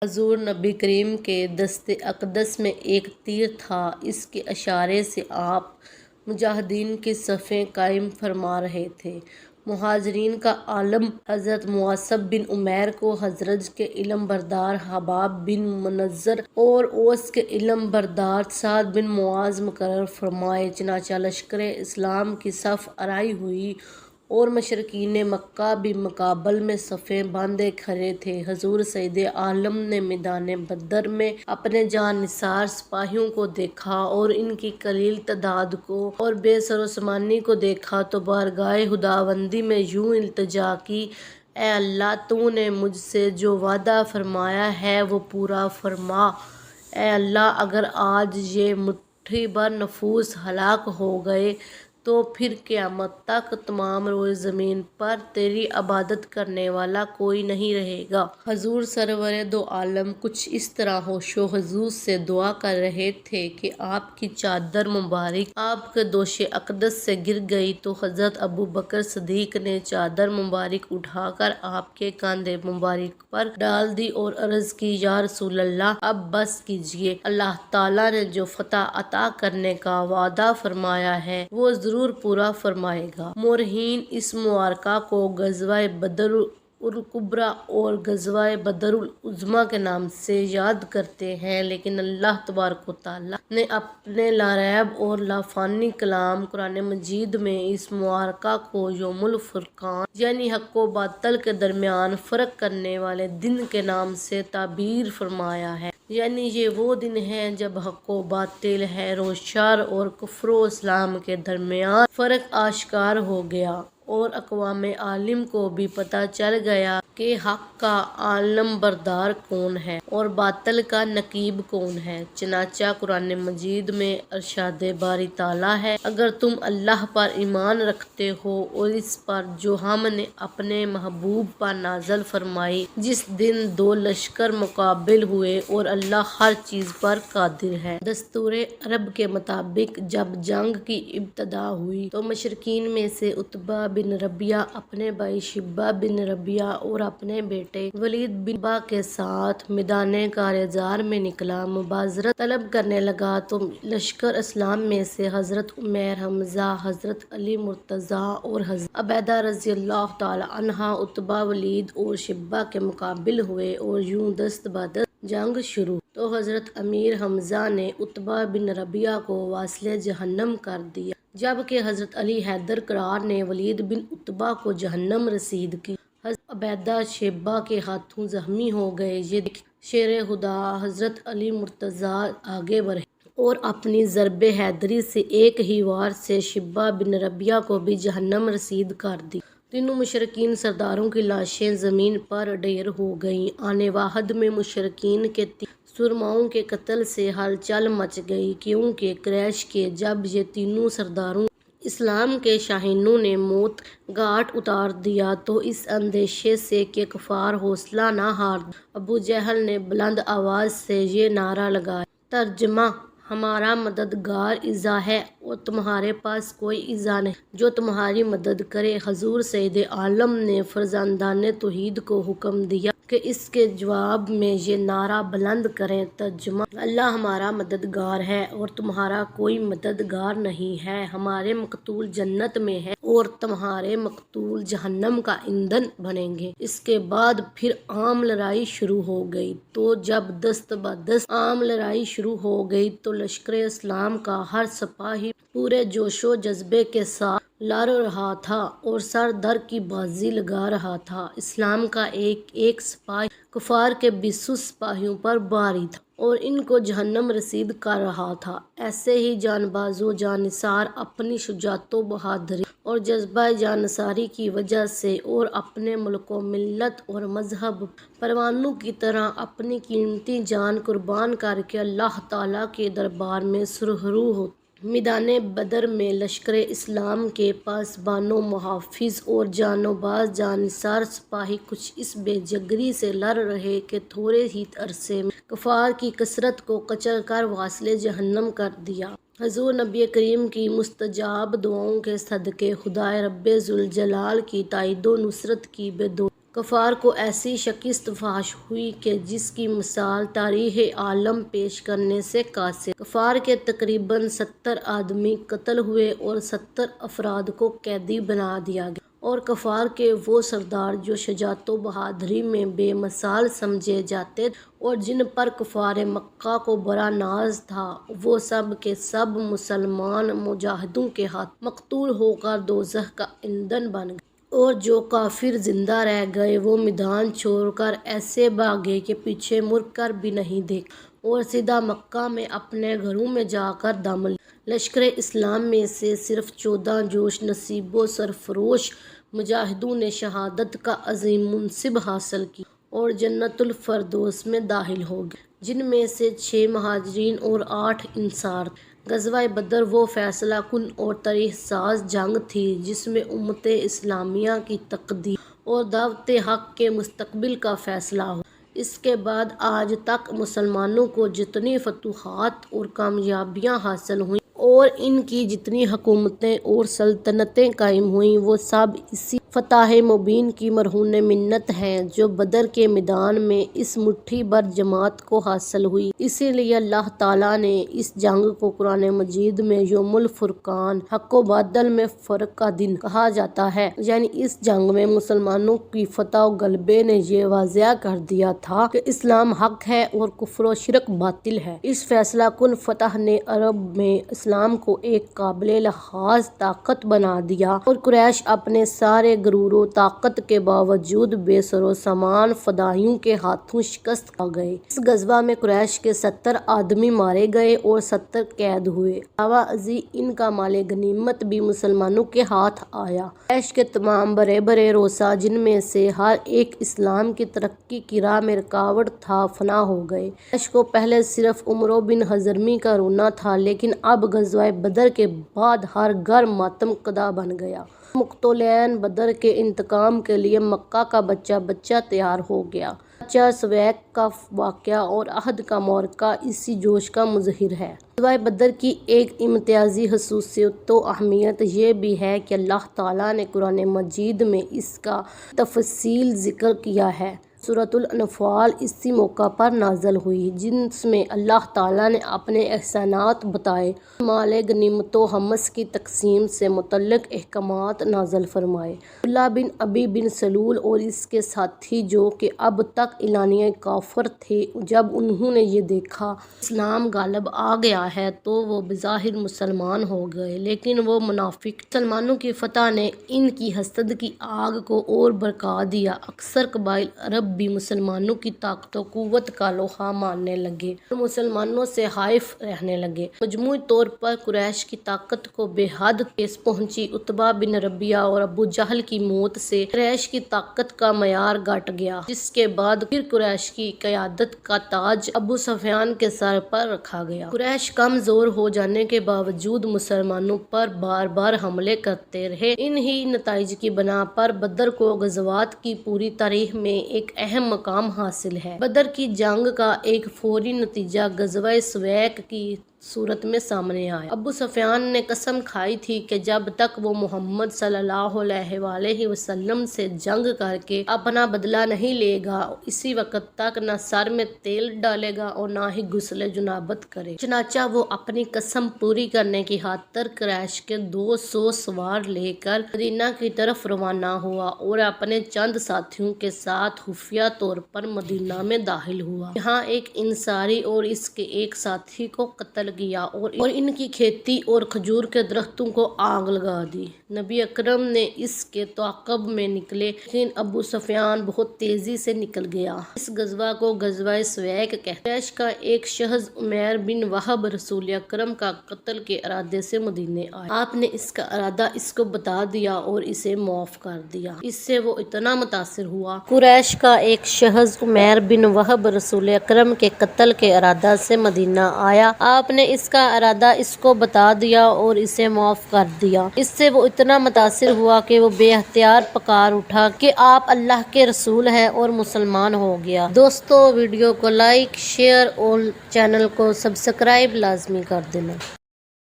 حضور نبی کریم کے دست اقدس میں ایک تیر تھا۔ اس کے اشارے سے آپ مجاہدین کی صفیں قائم فرما رہے تھے۔ مہاجرین کا عالم حضرت مصعب بن عمیر کو خزرج کے علم بردار حباب بن منذر اور اوس کے علم بردار سعد بن معاذ مقرر فرمائے۔ چنانچہ لشکر اسلام کی صف آرائی ہوئی اور مشرکین مکہ بھی مقابل میں صفیں باندھے کھڑے تھے۔ حضور سید عالم نے میدان بدر میں اپنے جان نثار سپاہیوں کو دیکھا اور ان کی قلیل تعداد کو اور بے سروسامانی کو دیکھا تو بارگاہ خداوندی میں یوں التجا کی: اے اللہ، تو نے مجھ سے جو وعدہ فرمایا ہے وہ پورا فرما۔ اے اللہ، اگر آج یہ مٹھی بھر نفوس ہلاک ہو گئے تو پھر قیامت تک تمام روئے زمین پر تیری عبادت کرنے والا کوئی نہیں رہے گا۔ حضور سرور دو عالم کچھ اس طرح ہوش و حواس سے دعا کر رہے تھے کہ آپ کی چادر مبارک آپ کے دوش اقدس سے گر گئی تو حضرت ابوبکر صدیق نے چادر مبارک اٹھا کر آپ کے کاندھے مبارک پر ڈال دی اور عرض کی: یا رسول اللہ، اب بس کیجیے، اللہ تعالیٰ نے جو فتح عطا کرنے کا وعدہ فرمایا ہے وہ ضرور پورا فرمائے گا۔ مورخین اس معرکہ کو غزوہ بدر الکبریٰ اور غزوہ بدر العظمیٰ کے نام سے یاد کرتے ہیں، لیکن اللہ تبارک و تعالیٰ نے اپنے لاریب اور لافانی کلام قرآن مجید میں اس معرکہ کو یوم الفرقان یعنی حق و باطل کے درمیان فرق کرنے والے دن کے نام سے تعبیر فرمایا ہے۔ یعنی یہ وہ دن ہے جب حق و باطل، خیر و شر اور کفر و اسلام کے درمیان فرق آشکار ہو گیا اور اقوام عالم کو بھی پتہ چل گیا کہ حق کا علم بردار کون ہے اور باطل کا نقیب کون ہے۔ چنانچہ قرآن مجید میں ارشاد باری تعالیٰ ہے: اگر تم اللہ پر ایمان رکھتے ہو اور اس پر جو ہم نے اپنے محبوب پر نازل فرمائی، جس دن دو لشکر مقابل ہوئے اور اللہ ہر چیز پر قادر ہے۔ دستور عرب کے مطابق جب جنگ کی ابتدا ہوئی تو مشرکین میں سے عتبہ بن ربیعہ اپنے بھائی شیبہ بن ربیعہ اور اپنے بیٹے ولید بن عتبہ کے ساتھ میدان کارزار میں نکلا۔ مبارزت طلب کرنے لگا تو لشکر اسلام میں سے حضرت عمیر، حمزہ، حضرت علی مرتضیٰ اور حضرت عبیدہ رضی اللہ تعالیٰ عنہ عتبہ، ولید اور شیبہ کے مقابل ہوئے اور یوں دست بدست جنگ شروع تو حضرت امیر حمزہ نے عتبہ بن ربیعہ کو واصل جہنم کر دیا، جبکہ حضرت علی حیدر کرار نے ولید بن عتبہ کو جہنم رسید کی۔ حضرت عبیدہ شیبہ کے ہاتھوں زخمی ہو گئے۔ یہ دیکھ شیر خدا حضرت علی مرتضیٰ آگے بڑھے اور اپنی ضرب حیدری سے ایک ہی وار سے شیبہ بن ربیعہ کو بھی جہنم رسید کر دی۔ تینوں مشرکین سرداروں کی لاشیں زمین پر ڈھیر ہو گئیں۔ آن واحد میں مشرکین کے سرماؤں کے قتل سے ہلچل مچ گئی، کیونکہ قریش کے جب یہ تینوں سرداروں اسلام کے شاہینوں نے موت گھاٹ اتار دیا تو اس اندیشے سے کہ کفار حوصلہ نہ ہار جائیں، ابو جہل نے بلند آواز سے یہ نعرہ لگایا: ترجمہ: ہمارا مددگار اللہ ہے اور تمہارے پاس کوئی الہ نہیں جو تمہاری مدد کرے۔ حضور سید عالم نے فرزندان توحید کو حکم دیا کہ اس کے جواب میں یہ نعرہ بلند کریں: ترجمہ: اللہ ہمارا مددگار ہے اور تمہارا کوئی مددگار نہیں ہے۔ ہمارے مقتول جنت میں ہیں اور تمہارے مقتول جہنم کا ایندھن بنیں گے۔ اس کے بعد پھر عام لڑائی شروع ہو گئی۔ تو جب دست بدست عام لڑائی شروع ہو گئی تو لشکر اسلام کا ہر سپاہی پورے جوش و جذبے کے ساتھ لڑ رہا تھا اور سر در کی بازی لگا رہا تھا۔ اسلام کا ایک ایک سپاہی کفار کے 200 سپاہیوں پر بھاری تھا اور ان کو جہنم رسید کر رہا تھا۔ ایسے ہی جان باز و جان نثار اپنی شجاعت و بہادری اور جذبہ جان نثاری کی وجہ سے اور اپنے ملک و ملت اور مذہب پروانوں کی طرح اپنی قیمتی جان قربان کر کے اللہ تعالیٰ کے دربار میں سرخرو ہوتے۔ میدان بدر میں لشکر اسلام کے پاسبان و محافظ اور جان باز جان نثار سپاہی کچھ اس بے جگری سے لڑ رہے کہ تھوڑے ہی عرصے میں کفار کی کثرت کو کچل کر واصل جہنم کر دیا۔ حضور نبی کریم کی مستجاب دعاؤں کے صدقے خدائے رب ذوالجلال کی تائید و نصرت کی بے دولت کفار کو ایسی شکست فاش ہوئی کہ جس کی مثال تاریخ عالم پیش کرنے سے قاصر۔ کفار کے تقریباً 70 آدمی قتل ہوئے اور 70 افراد کو قیدی بنا دیا گیا، اور کفار کے وہ سردار جو شجاعت و بہادری میں بے مثال سمجھے جاتے اور جن پر کفار مکہ کو بڑا ناز تھا، وہ سب کے سب مسلمان مجاہدوں کے ہاتھ مقتول ہو کر دوزخ کا ایندھن بن گئے، اور جو کافر زندہ رہ گئے وہ میدان چھوڑ کر ایسے بھاگے کہ پیچھے مڑ کر بھی نہیں دیکھا اور سیدھا مکہ میں اپنے گھروں میں جا کر دم لیا۔ لشکر اسلام میں سے صرف 14 جوش نصیب و سرفروش مجاہدوں نے شہادت کا عظیم منصب حاصل کیا اور جنت الفردوس میں داخل ہو گئے، جن میں سے 6 مہاجرین اور 8 انصار تھے۔ غزوہ بدر وہ فیصلہ کن اور تاریخ ساز جنگ تھی جس میں امت اسلامیہ کی تقدیر اور دعوت حق کے مستقبل کا فیصلہ ہوا۔ اس کے بعد آج تک مسلمانوں کو جتنی فتوحات اور کامیابیاں حاصل ہوئیں اور ان کی جتنی حکومتیں اور سلطنتیں قائم ہوئیں، وہ سب اسی فتح مبین کی مرہون منت ہیں جو بدر کے میدان میں اس مٹھی بھر جماعت کو حاصل ہوئی۔ اسی لیے اللہ تعالیٰ نے اس جنگ کو قرآن مجید میں یوم الفرقان، حق و باطل میں فرق کا دن کہا جاتا ہے، یعنی اس جنگ میں مسلمانوں کی فتح و غلبے نے یہ واضح کر دیا تھا کہ اسلام حق ہے اور کفر و شرک باطل ہے۔ اس فیصلہ کن فتح نے عرب میں اسلام کو ایک قابل لحاظ طاقت بنا دیا اور قریش اپنے سارے غرور و طاقت کے باوجود بے سر و سامان فدائیوں کے ہاتھوں شکست کھا گئے۔ اس غزوہ میں قریش کے 70 آدمی مارے گئے اور 70 قید ہوئے۔ علاوہ ازیں ان کا مال غنیمت بھی مسلمانوں کے ہاتھ آیا۔ قریش کے تمام بڑے بڑے رؤسا، جن میں سے ہر ایک اسلام کی ترقی کی راہ میں رکاوٹ تھا، فنا ہو گئے۔ قریش کو پہلے صرف عمرو بن حضرمی کا رونا تھا، لیکن اب غزوہ بدر کے بعد ہر گھر ماتم کدا بن گیا۔ مقتولین بدر کے انتقام کے لیے مکہ کا بچہ بچہ تیار ہو گیا۔ بچہ سویق کا واقعہ اور احد کا معرکہ اسی جوش کا مظہر ہے۔ غزوہ بدر کی ایک امتیازی خصوصیت و اہمیت یہ بھی ہے کہ اللہ تعالیٰ نے قرآن مجید میں اس کا تفصیل ذکر کیا ہے۔ سورۃ الانفال اسی موقع پر نازل ہوئی، جس میں اللہ تعالیٰ نے اپنے احسانات بتائے اور مال غنیمت و خمس کی تقسیم سے متعلق احکامات نازل فرمائے۔ عبداللہ بن ابی بن سلول اور اس کے ساتھی جو کہ اب تک اعلانیہ کافر تھے، جب انہوں نے یہ دیکھا اسلام غالب آ گیا ہے تو وہ بظاہر مسلمان ہو گئے، لیکن وہ منافق تھے۔ مسلمانوں کی فتح نے ان کی حسد کی آگ کو اور بھڑکا دیا۔ اکثر قبائل عرب بھی مسلمانوں کی طاقت و قوت کا لوہا ماننے لگے اور مسلمانوں سے خائف رہنے لگے۔ مجموعی طور پر قریش کی طاقت کو بے حد ٹھیس پہنچی۔ عتبہ بن ربیعہ اور ابو جہل کی موت سے قریش کی طاقت کا معیار گھٹ گیا، جس کے بعد پھر قریش کی قیادت کا تاج ابو سفیان کے سر پر رکھا گیا۔ قریش کمزور ہو جانے کے باوجود مسلمانوں پر بار بار حملے کرتے رہے۔ انہی نتائج کی بنا پر بدر کو غزوات کی پوری تاریخ میں ایک اہم مقام حاصل ہے۔ بدر کی جنگ کا ایک فوری نتیجہ غزوہ سویق کی صورت میں سامنے آیا۔ ابو سفیان نے قسم کھائی تھی کہ جب تک وہ محمد صلی اللہ علیہ وآلہ وسلم سے جنگ کر کے اپنا بدلہ نہیں لے گا، اسی وقت تک نہ سر میں تیل ڈالے گا اور نہ ہی غسل جنابت کرے۔ چنانچہ وہ اپنی قسم پوری کرنے کی خاطر قریش کے 200 سوار لے کر مدینہ کی طرف روانہ ہوا اور اپنے چند ساتھیوں کے ساتھ خفیہ طور پر مدینہ میں داخل ہوا۔ یہاں ایک انصاری اور اس کے ایک ساتھی کو قتل کیا اور ان کی کھیتی اور کھجور کے درختوں کو آگ لگا دی۔ نبی اکرم نے اس کے تعاقب میں نکلے، لیکن ابو سفیان بہت تیزی سے نکل گیا۔ اس غزوہ کو غزوہ سویق کہتے ہیں۔ قریش کا ایک شخص عمیر بن وہب رسول اکرم کا قتل کے ارادے سے مدینے آیا۔ آپ نے اس کا ارادہ اس کو بتا دیا اور اسے معاف کر دیا۔ اس سے وہ اتنا متاثر ہوا۔ قریش کا ایک شخص عمیر بن وہب رسول اکرم کے قتل کے ارادہ سے مدینہ آیا۔ آپ نے اس کا ارادہ اس کو بتا دیا اور اسے معاف کر دیا۔ اس سے وہ اتنا متاثر ہوا کہ وہ بے اختیار پکار اٹھا کہ آپ اللہ کے رسول ہیں اور مسلمان ہو گیا۔ دوستو، ویڈیو کو لائک، شیئر اور چینل کو سبسکرائب لازمی کر دینا۔